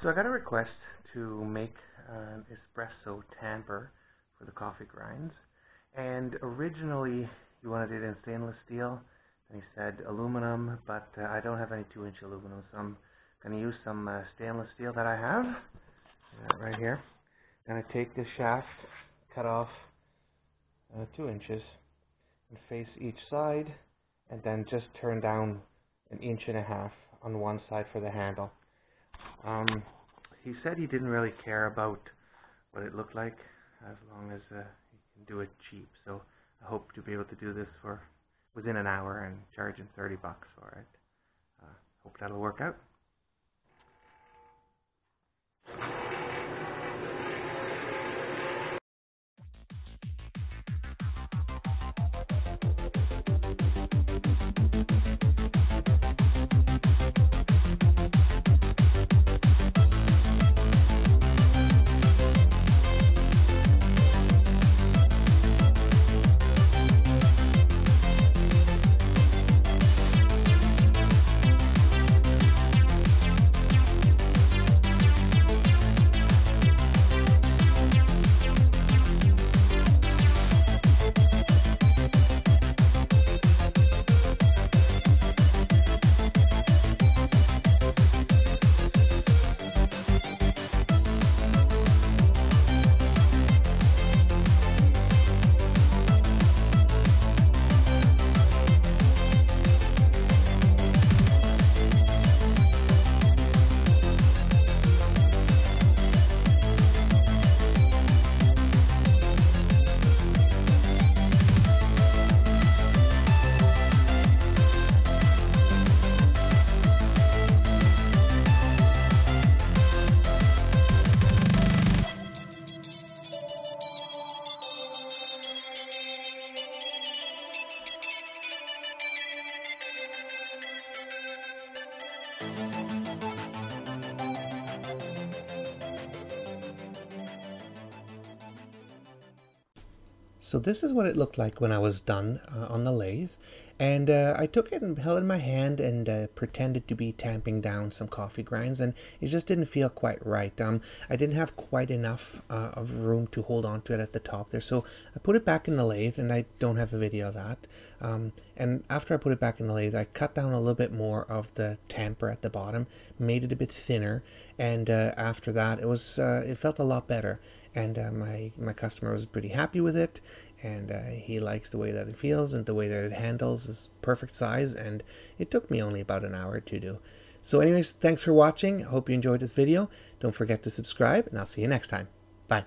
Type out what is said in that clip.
So I got a request to make an espresso tamper for the coffee grinds, and originally he wanted it in stainless steel, and he said aluminum, but I don't have any 2-inch aluminum, so I'm going to use some stainless steel that I have right here. I'm going to take this shaft, cut off 2 inches, and face each side, and then just turn down 1.5 inches on one side for the handle. He said he didn't really care about what it looked like as long as he can do it cheap. So I hope to be able to do this for within an hour and charge him $30 for it. Hope that'll work out. So this is what it looked like when I was done on the lathe, and I took it and held it in my hand and pretended to be tamping down some coffee grinds, and it just didn't feel quite right. I didn't have quite enough of room to hold on to it at the top there, so I put it back in the lathe, and I don't have a video of that. And after I put it back in the lathe, I cut down a little bit more of the tamper at the bottom, made it a bit thinner, and after that it felt a lot better. And my customer was pretty happy with it, and he likes the way that it feels, and the way that it handles is perfect size, and it took me only about an hour to do. So anyways, thanks for watching. I hope you enjoyed this video. Don't forget to subscribe, and I'll see you next time. Bye.